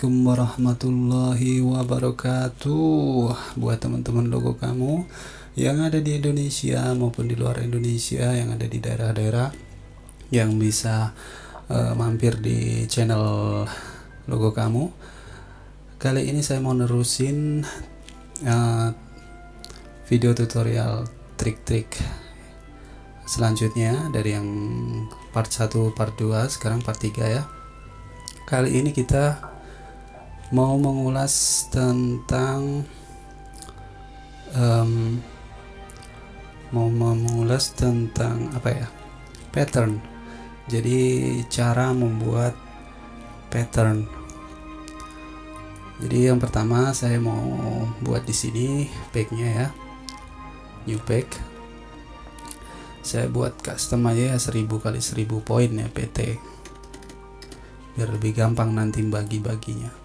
Assalamualaikum warahmatullahi wabarakatuh. Buat teman-teman logo kamu yang ada di Indonesia maupun di luar Indonesia, yang ada di daerah-daerah, yang bisa mampir di channel logo kamu. Kali ini saya mau nerusin video tutorial trik-trik selanjutnya dari yang part 1, part 2, sekarang part 3 ya. Kali ini kita mau mengulas tentang apa ya, pattern. Jadi cara membuat pattern. Jadi yang pertama saya mau buat di sini packnya ya, new pack. Saya buat custom aja ya, 1000 kali 1000 poin ya, PT, biar lebih gampang nanti bagi-baginya.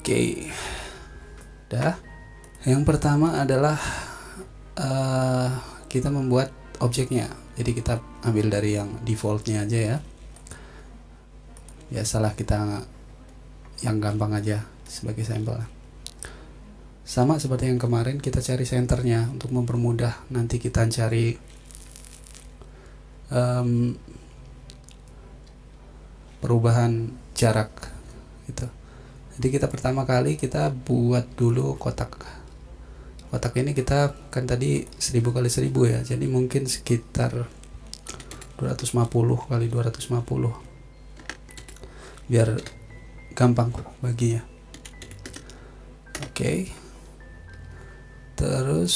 Oke, dah. Yang pertama adalah kita membuat objeknya. Jadi kita ambil dari yang defaultnya aja ya. Biasalah kita yang gampang aja sebagai sampel. Sama seperti yang kemarin, kita cari senternya untuk mempermudah nanti kita cari perubahan jarak gitu. Jadi kita pertama kali kita buat dulu kotak ini. Kita kan tadi 1000 kali 1000 ya, jadi mungkin sekitar 250 kali 250 biar gampang baginya. Oke, terus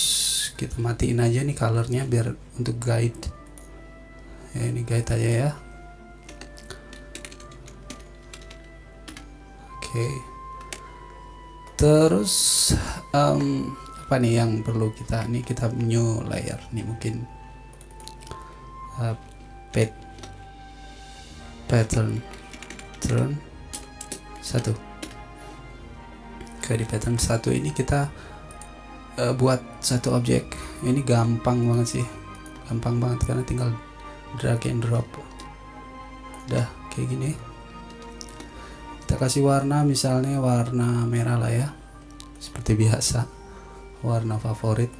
kita matiin aja nih colornya biar untuk guide ya, ini guide aja ya. Oke, terus apa nih yang perlu kita new layer nih, mungkin pattern 1. Oke, di pattern 1 ini kita buat satu objek. Ini gampang banget sih, gampang banget karena tinggal drag and drop. Udah kayak gini. Kita kasih warna, misalnya warna merah lah ya, seperti biasa, warna favorit.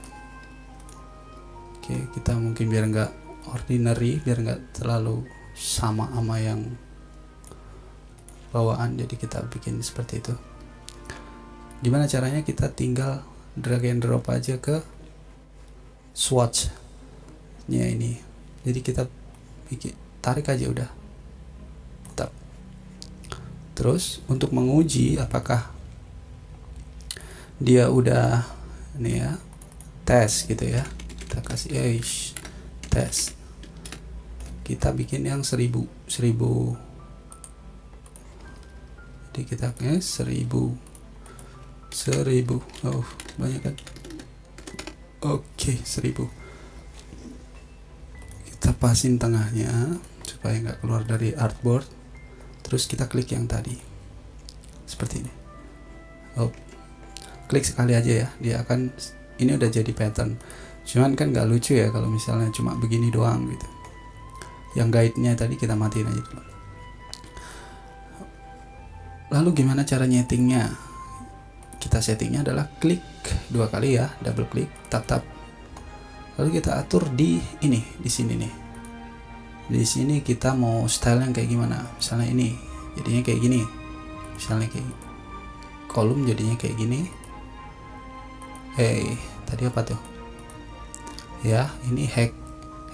Oke, kita mungkin biar nggak ordinary, biar nggak terlalu sama yang bawaan, jadi kita bikin seperti itu. Gimana caranya? Kita tinggal drag and drop aja ke swatch nya ini. Jadi kita tarik aja udah. Terus untuk menguji apakah dia udah ini ya, tes gitu ya, kita kasih tes. Kita bikin yang 1000. Jadi kita 1000. Oh, banyak kan? Oke, 1000. Kita pasin tengahnya supaya nggak keluar dari artboard. Terus kita klik yang tadi seperti ini. Klik sekali aja ya, dia akan, ini udah jadi pattern. Cuman kan nggak lucu ya kalau misalnya cuma begini doang gitu. Yang guide-nya tadi kita matiin aja dulu. Lalu gimana cara nyetingnya? Kita settingnya adalah klik 2 kali ya, double klik, tap. Lalu kita atur di ini, di sini nih. Di sini kita mau style yang kayak gimana? Misalnya ini jadinya kayak gini. Misalnya kayak kolom jadinya kayak gini. Tadi apa tuh? Ya, ini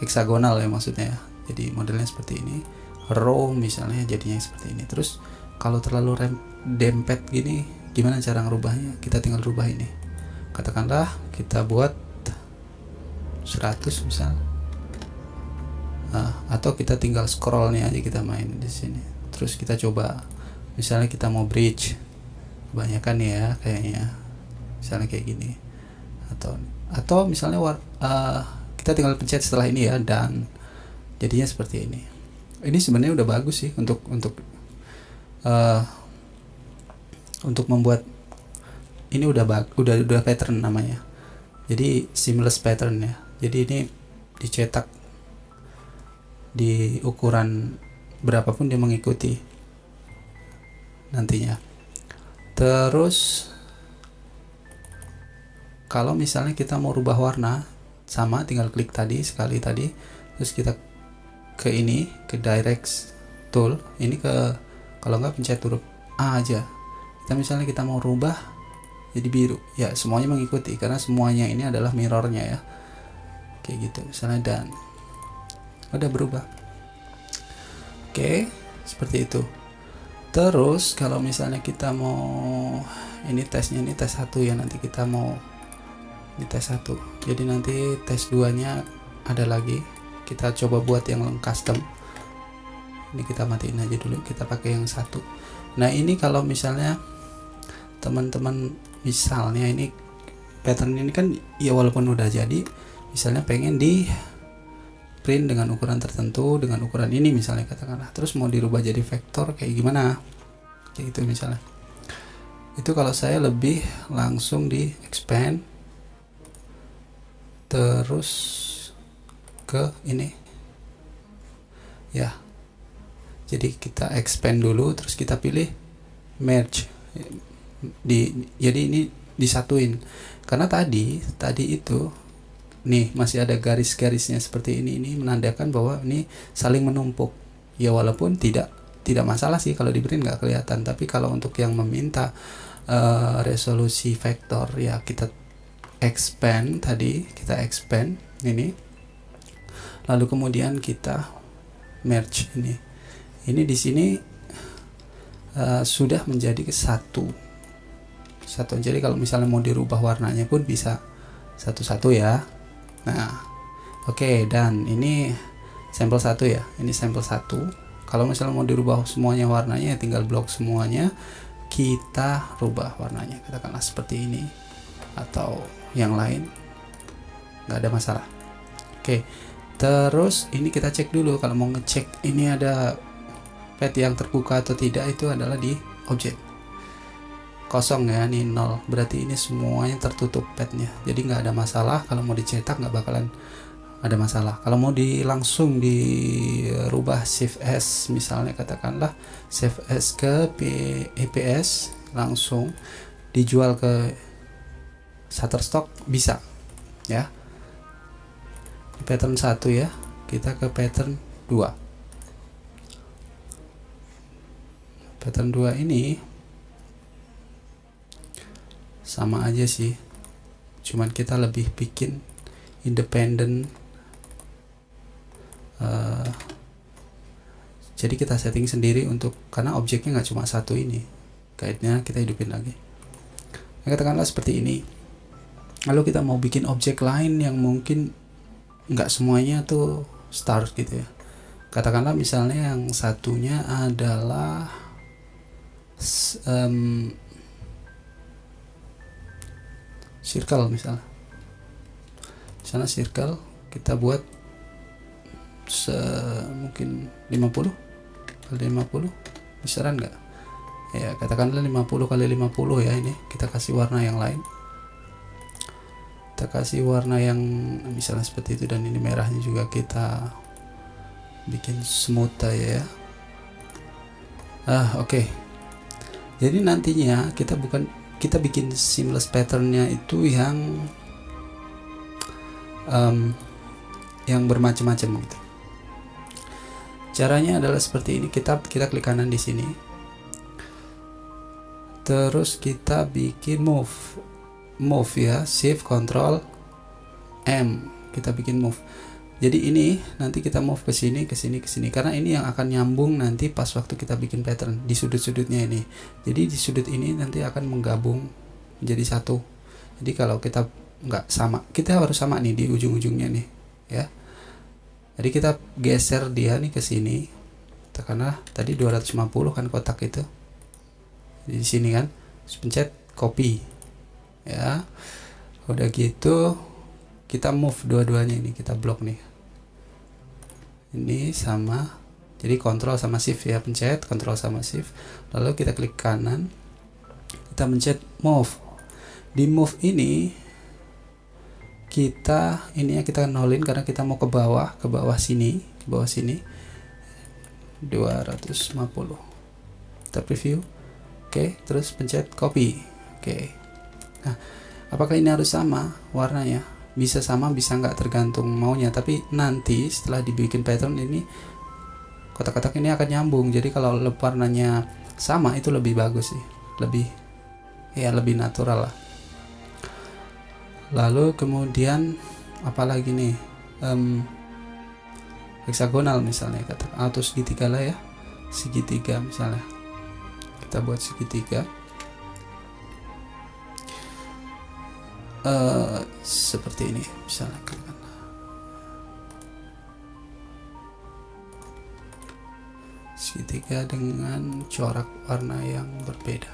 heksagonal ya maksudnya ya. Jadi modelnya seperti ini. Row misalnya jadinya seperti ini. Terus kalau terlalu dempet gini, gimana cara ngerubahnya? Kita tinggal rubah ini. Katakanlah kita buat 100 misalnya. Atau kita tinggal scrollnya aja, kita main di sini. Terus kita coba, misalnya kita mau bridge, kebanyakan ya kayaknya, misalnya kayak gini. Atau misalnya kita tinggal pencet setelah ini ya, dan jadinya seperti ini. Ini sebenarnya udah bagus sih untuk membuat ini, udah pattern namanya. Jadi seamless pattern ya. Jadi ini dicetak di ukuran berapapun dia mengikuti. nantinya. Terus kalau misalnya kita mau rubah warna, sama tinggal klik sekali tadi, terus kita ke ini, ke direct tool, ini kalau nggak pencet huruf A aja. Misalnya kita mau rubah jadi biru, ya semuanya mengikuti karena semuanya ini adalah mirrornya ya, kayak gitu misalnya, dan udah berubah. Oke, seperti itu. Terus kalau misalnya kita mau, ini tesnya, ini tes 1 ya, nanti kita mau ini tes 1, jadi nanti tes 2 nya ada lagi, kita coba buat yang custom. Ini kita matiin aja dulu, kita pakai yang 1. Nah ini kalau misalnya teman-teman misalnya ini pattern ini kan ya walaupun udah jadi, misalnya pengen di print dengan ukuran tertentu, dengan ukuran ini misalnya katakanlah, terus mau dirubah jadi vektor kayak gimana, kayak gitu misalnya. Itu kalau saya lebih langsung di expand, terus ke ini ya, jadi kita expand dulu, terus kita pilih merge jadi ini disatuin, karena tadi itu nih masih ada garis-garisnya seperti ini menandakan bahwa ini saling menumpuk ya, walaupun tidak masalah sih kalau di print nggak kelihatan, tapi kalau untuk yang meminta resolusi vektor ya kita expand tadi, kita expand ini, lalu kemudian kita merge ini di sini sudah menjadi satu. Jadi kalau misalnya mau dirubah warnanya pun bisa satu-satu ya. Nah oke, dan ini sampel 1 ya, ini sampel 1. Kalau misalnya mau dirubah semuanya warnanya, tinggal blok semuanya, kita rubah warnanya, katakanlah seperti ini atau yang lain, nggak ada masalah. Oke, terus ini kita cek dulu, kalau mau ngecek ini ada pad yang terbuka atau tidak, itu adalah di objek kosong ya, ini 0, berarti ini semuanya tertutup padnya, jadi nggak ada masalah. Kalau mau dicetak nggak bakalan ada masalah. Kalau mau langsung dirubah save as, misalnya katakanlah save as ke EPS, langsung dijual ke Shutterstock bisa ya. Pattern 1 ya, kita ke pattern 2. Pattern 2 ini sama aja sih, cuman kita lebih bikin independent. Jadi kita setting sendiri untuk, karena objeknya nggak cuma satu ini, guide-nya kita hidupin lagi. Nah, katakanlah seperti ini. Lalu kita mau bikin objek lain yang mungkin nggak semuanya tuh start gitu ya. Katakanlah misalnya yang satunya adalah circle misalnya circle, kita buat mungkin 50 kali 50, besaran nggak ya, katakanlah 50 kali 50 ya. Ini kita kasih warna yang lain, kita kasih warna yang misalnya seperti itu, dan ini merahnya juga kita bikin smooth aja ya. Oke. Jadi nantinya kita bikin seamless patternnya itu yang bermacam-macam gitu. Caranya adalah seperti ini, kita klik kanan di sini, terus kita bikin move ya, shift control M, kita bikin move. Jadi ini nanti kita move ke sini, karena ini yang akan nyambung nanti pas waktu kita bikin pattern di sudut-sudutnya ini. Jadi di sudut ini nanti akan menggabung menjadi satu. Jadi kalau kita nggak sama, kita harus sama nih di ujung-ujungnya nih ya. Jadi kita geser dia nih ke sini, karena tadi 250 kan kotak itu di sini kan, terus pencet copy ya. Udah gitu kita move dua-duanya, ini kita blok nih, ini sama, jadi kontrol sama shift ya, pencet kontrol sama shift, lalu kita klik kanan, kita pencet move. Di move ini kita nolin karena kita mau ke bawah sini 250. Kita preview, Oke, terus pencet copy. Oke. Nah, apakah ini harus sama warnanya? Bisa sama, bisa nggak, tergantung maunya. Tapi nanti setelah dibikin pattern ini, kotak-kotak ini akan nyambung. Jadi kalau warnanya sama itu lebih bagus sih, lebih natural lah. Lalu kemudian apalagi nih, heksagonal misalnya, atau segitiga lah ya, segitiga misalnya. Kita buat segitiga seperti ini misalnya, segitiga dengan corak warna yang berbeda.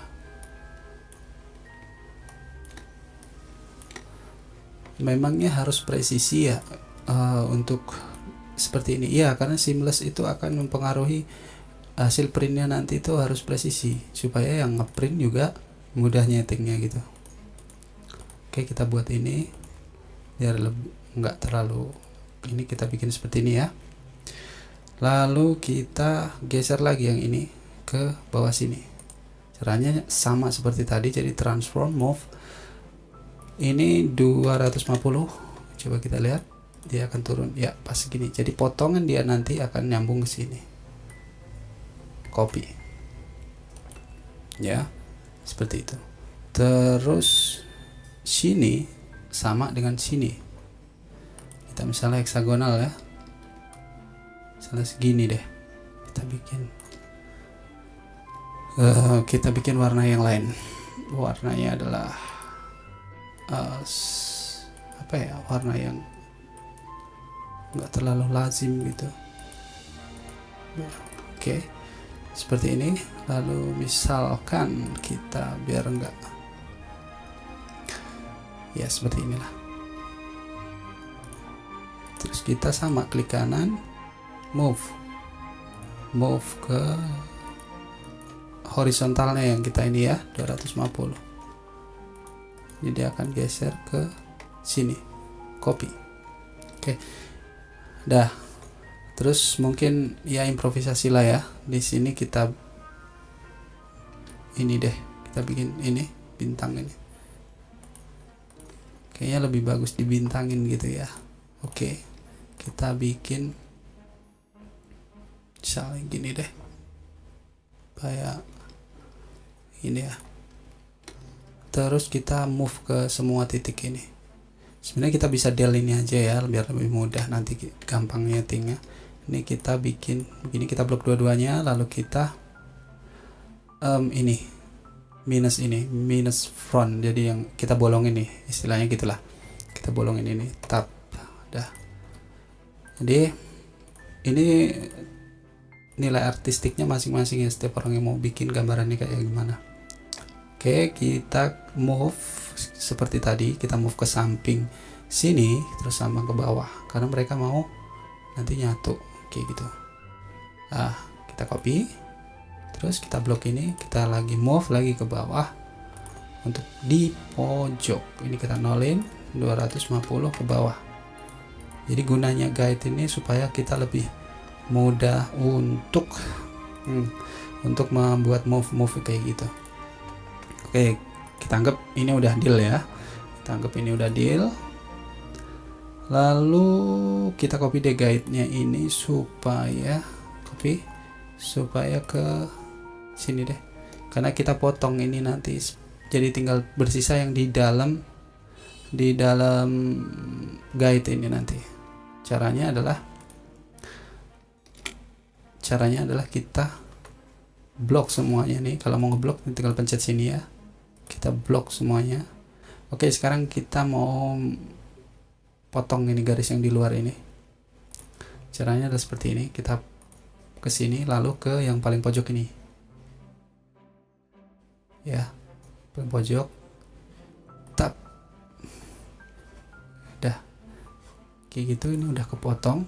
Memangnya harus presisi ya untuk seperti ini? Ya, karena seamless itu akan mempengaruhi hasil printnya nanti, itu harus presisi supaya yang ngeprint juga mudah nyetingnya gitu. Oke, kita buat ini biar nggak terlalu ini, kita bikin seperti ini ya. Lalu kita geser lagi yang ini ke bawah sini. Caranya sama seperti tadi, jadi transform move ini 250. Coba kita lihat, dia akan turun ya, pas gini. Jadi potongan dia nanti akan nyambung ke sini. Copy ya, seperti itu. Terus sini sama dengan sini, kita misalnya heksagonal ya, misalnya segini deh, kita bikin warna yang lain. Warnanya adalah apa ya, warna yang nggak terlalu lazim gitu. Oke, seperti ini. Lalu misalkan kita biar enggak, ya seperti inilah. Terus kita sama klik kanan, move ke horizontalnya yang kita ini ya, 250. Jadi akan geser ke sini, copy. Oke, dah. Terus mungkin ya improvisasi lah ya. Di sini kita ini deh, kita bikin ini bintang ini. Kayaknya lebih bagus dibintangin gitu ya. Oke, kita bikin misalnya gini deh, kayak ini ya. Terus kita move ke semua titik ini. Sebenarnya kita bisa del ini aja ya, biar lebih mudah nanti gampang nyetingnya. Ini kita bikin begini, kita blok dua-duanya, lalu kita ini minus front, jadi yang kita bolongin nih, istilahnya gitulah, kita bolongin ini tab. Dah, jadi ini nilai artistiknya masing-masing ya, setiap orang yang mau bikin gambarannya kayak gimana. Oke, kita move seperti tadi, kita move ke samping sini terus sama ke bawah karena mereka mau nanti nyatu kayak gitu. Kita copy, terus kita blok ini, kita lagi move lagi ke bawah untuk di pojok ini, kita nolin 250 ke bawah. Jadi gunanya guide ini supaya kita lebih mudah untuk membuat move kayak gitu. Oke, kita anggap ini udah deal ya, lalu kita copy deh guide-nya ini supaya ke sini deh, karena kita potong ini nanti, jadi tinggal bersisa yang di dalam guide ini nanti. Caranya adalah kita blok semuanya nih. Kalau mau ngeblok tinggal pencet sini ya, kita blok semuanya. Oke, sekarang kita mau potong ini garis yang di luar ini. Caranya adalah seperti ini, kita ke sini lalu ke yang paling pojok ini ya, paling pojok, tap, dah kayak gitu. Ini udah kepotong.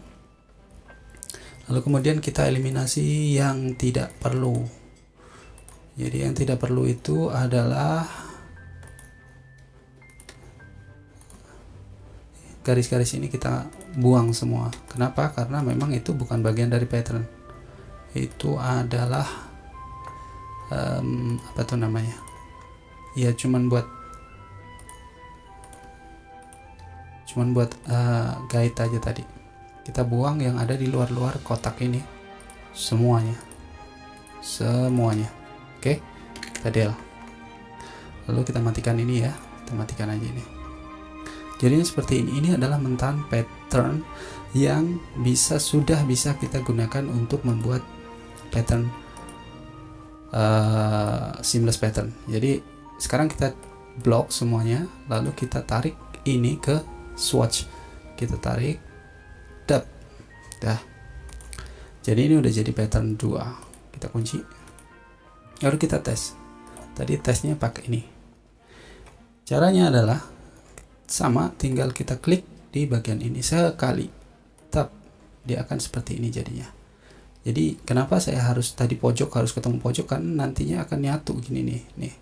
Lalu kemudian kita eliminasi yang tidak perlu. Jadi yang tidak perlu itu adalah garis-garis ini kita buang semua. Kenapa? Karena memang itu bukan bagian dari pattern. Itu adalah apa tuh namanya ya, cuman buat guide aja tadi. Kita buang yang ada di luar kotak ini semuanya. Oke, kita del. Lalu kita matikan ini ya, kita matikan aja ini. Jadi seperti ini adalah mentahan pattern yang sudah bisa kita gunakan untuk membuat pattern seamless pattern. Jadi sekarang kita blok semuanya, lalu kita tarik ini ke swatch, kita tarik, dah. Jadi ini udah jadi pattern 2. Kita kunci, lalu kita tes. Tadi tesnya pakai ini. Caranya adalah sama, tinggal kita klik di bagian ini sekali, tap, dia akan seperti ini jadinya. Jadi kenapa saya harus tadi pojok harus ketemu pojok, kan nantinya akan nyatu gini nih.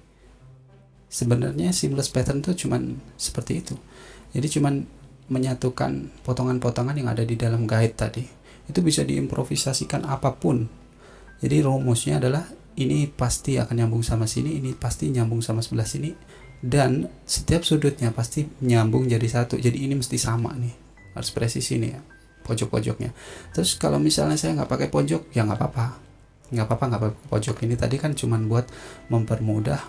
Sebenarnya seamless pattern itu cuman seperti itu. Jadi cuman menyatukan potongan-potongan yang ada di dalam guide tadi. Itu bisa diimprovisasikan apapun. Jadi rumusnya adalah ini pasti akan nyambung sama sini, ini pasti nyambung sama sebelah sini, dan setiap sudutnya pasti nyambung jadi satu. Jadi ini mesti sama nih, harus presisi nih ya, pojok-pojoknya. Terus kalau misalnya saya nggak pakai pojok, ya nggak apa-apa, nggak pakai pojok. Ini tadi kan cuman buat mempermudah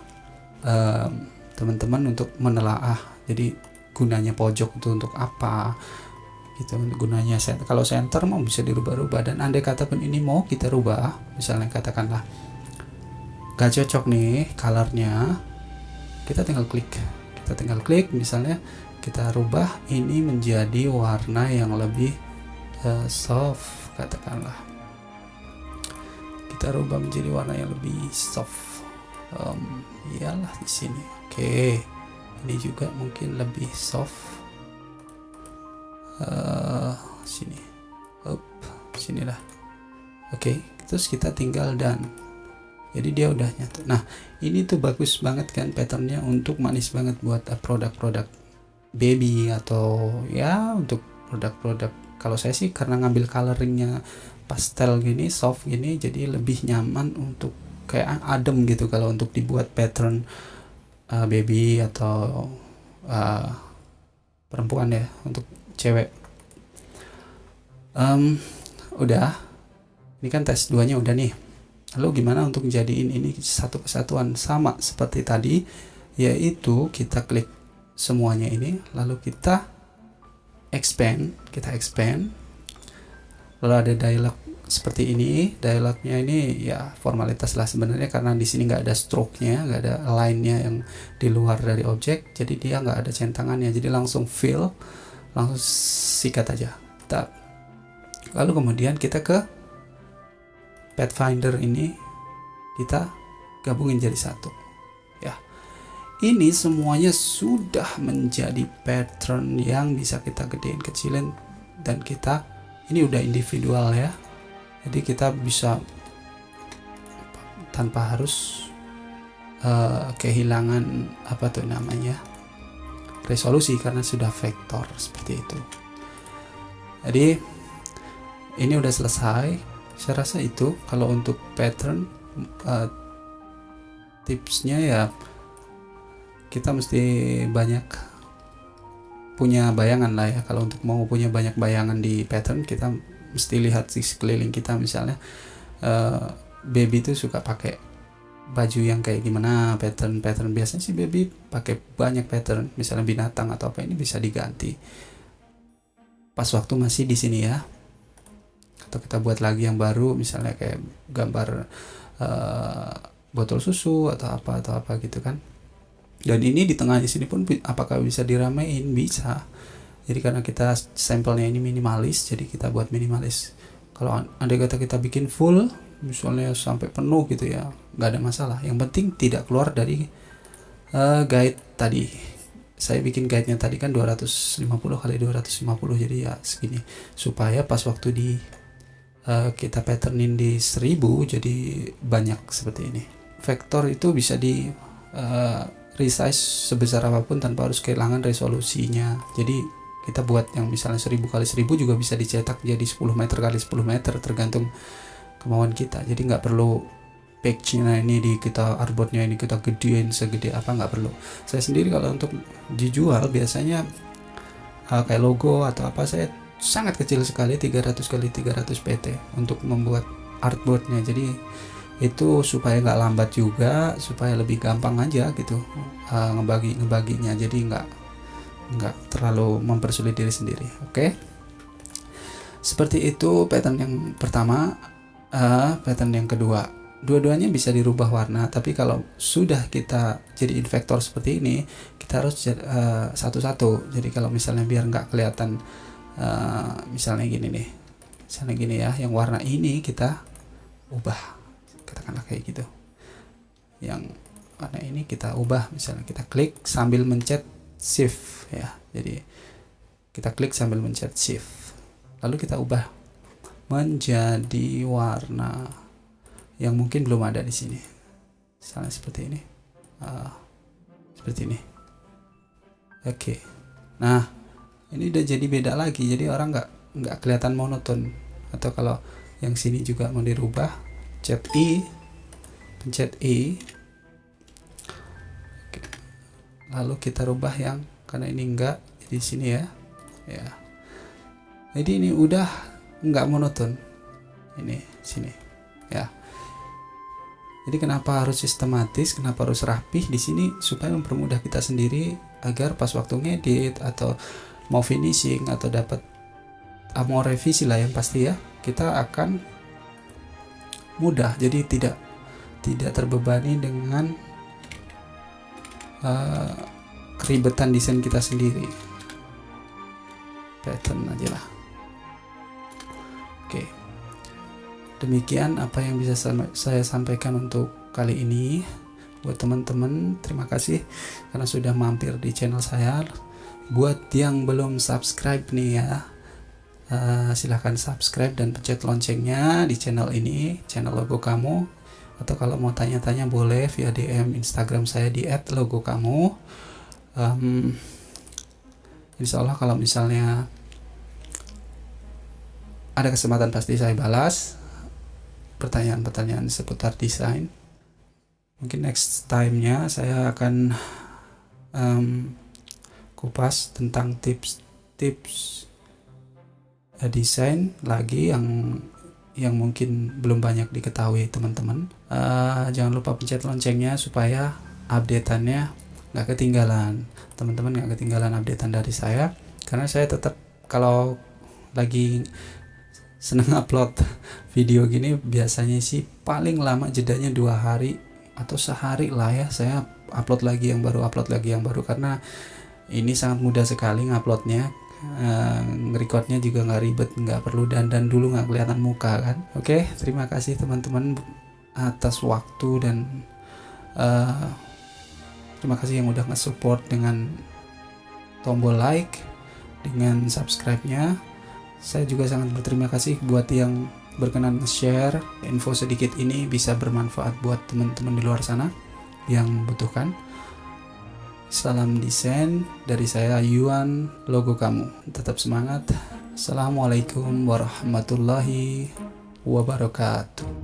teman-teman untuk menelaah. Jadi gunanya pojok itu untuk apa gitu, gunanya kalau center mau bisa dirubah-rubah. Dan andai kata pun ini mau kita rubah, misalnya katakanlah gak cocok nih colornya, kita tinggal klik, misalnya kita rubah ini menjadi warna yang lebih soft, katakanlah kita rubah menjadi warna yang lebih soft, iyalah di sini. Oke, ini juga mungkin lebih soft, sini lah. Oke, terus kita tinggal dan jadi dia udah nyatu. Nah ini tuh bagus banget kan patternnya, untuk manis banget buat produk-produk baby atau ya untuk produk-produk. Kalau saya sih karena ngambil coloringnya pastel gini, soft gini, jadi lebih nyaman untuk kayak adem gitu kalau untuk dibuat pattern baby atau perempuan ya, untuk cewek. Udah, ini kan tes 2-nya udah nih. Lalu gimana untuk jadiin ini satu kesatuan? Sama seperti tadi, yaitu kita klik semuanya ini, lalu kita expand, lalu ada dialog seperti ini. Dialognya ini ya formalitas lah sebenarnya, karena di sini nggak ada stroke-nya, nggak ada line-nya yang di luar dari objek, jadi dia nggak ada centangannya, jadi langsung fill, langsung sikat aja. Lalu kemudian kita ke Pathfinder ini, kita gabungin jadi satu ya. Ini semuanya sudah menjadi pattern yang bisa kita gedein, kecilin, dan kita ini udah individual ya. Jadi kita bisa tanpa harus kehilangan apa tuh namanya resolusi, karena sudah vektor seperti itu. Jadi ini udah selesai. Saya rasa itu kalau untuk pattern tipsnya ya, kita mesti banyak punya bayangan lah ya. Kalau untuk mau punya banyak bayangan di pattern, kita mesti lihat di sekeliling kita. Misalnya baby itu suka pakai baju yang kayak gimana, pattern biasanya sih baby pakai banyak pattern, misalnya binatang atau apa, ini bisa diganti pas waktu masih di sini ya. Atau kita buat lagi yang baru, misalnya kayak gambar botol susu atau apa gitu kan. Dan ini di tengahnya sini pun apakah bisa diramein? Bisa. Jadi karena kita sampelnya ini minimalis, jadi kita buat minimalis. Kalau andai kata kita bikin full, misalnya sampai penuh gitu ya, nggak ada masalah. Yang penting tidak keluar dari guide tadi. Saya bikin guide-nya tadi kan 250 kali 250, jadi ya segini, supaya pas waktu di kita patternin di 1000 jadi banyak seperti ini. Vektor itu bisa di resize sebesar apapun tanpa harus kehilangan resolusinya. Jadi kita buat yang misalnya 1000 kali 1000 juga bisa dicetak jadi 10 meter kali 10 meter, tergantung kemauan kita. Jadi nggak perlu page-nya ini kita artboardnya ini kita gedein segede apa, nggak perlu. Saya sendiri kalau untuk dijual biasanya kayak logo atau apa, saya sangat kecil sekali, 300 kali 300 pt untuk membuat artboardnya. Jadi itu supaya nggak lambat juga, supaya lebih gampang aja gitu ngebaginya, jadi nggak terlalu mempersulit diri sendiri. Oke, seperti itu pattern yang pertama. Pattern yang kedua, dua-duanya bisa dirubah warna, tapi kalau sudah kita jadi vektor seperti ini, kita harus satu-satu. Jadi kalau misalnya biar nggak kelihatan, misalnya gini nih, misalnya gini ya, yang warna ini kita ubah, katakanlah kayak gitu. Yang warna ini kita ubah, misalnya kita klik sambil mencet shift ya. Jadi kita klik sambil mencet shift, lalu kita ubah menjadi warna yang mungkin belum ada di sini, misalnya seperti ini, seperti ini. Oke, nah ini udah jadi beda lagi, jadi orang nggak kelihatan monoton. Atau kalau yang sini juga mau dirubah, pencet I. Oke. Lalu kita rubah yang, karena ini enggak di sini ya. Jadi ini udah nggak monoton, ini sini ya. Jadi kenapa harus sistematis, kenapa harus rapih di sini, supaya mempermudah kita sendiri agar pas waktu ngedit atau mau finishing atau dapat mau revisi lah, yang pasti ya kita akan mudah. Jadi tidak terbebani dengan keribetan desain kita sendiri. Pattern aja lah. Oke, demikian apa yang bisa saya sampaikan untuk kali ini. Buat teman-teman, terima kasih karena sudah mampir di channel saya. Buat yang belum subscribe nih ya, silahkan subscribe dan pencet loncengnya di channel ini, channel Logo Kamu. Atau kalau mau tanya-tanya boleh via DM Instagram saya di @logokamu. Insya Allah kalau misalnya ada kesempatan pasti saya balas pertanyaan-pertanyaan seputar desain. Mungkin next time-nya saya akan kupas tentang tips-tips desain lagi yang mungkin belum banyak diketahui teman-teman. Jangan lupa pencet loncengnya supaya updateannya nggak ketinggalan. Teman-teman nggak ketinggalan updatean dari saya, karena saya tetap kalau lagi seneng upload video gini biasanya sih paling lama jedanya 2 hari atau sehari lah ya, saya upload lagi yang baru, karena ini sangat mudah sekali nguploadnya. Nge-recordnya juga nggak ribet, nggak perlu dandan dulu, nggak kelihatan muka kan. Oke, terima kasih teman-teman atas waktu dan terima kasih yang udah nge-support dengan tombol like, dengan subscribe-nya. Saya juga sangat berterima kasih buat yang berkenan share info sedikit ini, bisa bermanfaat buat teman-teman di luar sana yang membutuhkan. Salam desain dari saya, Yuan, Logo Kamu. Tetap semangat. Assalamualaikum warahmatullahi wabarakatuh.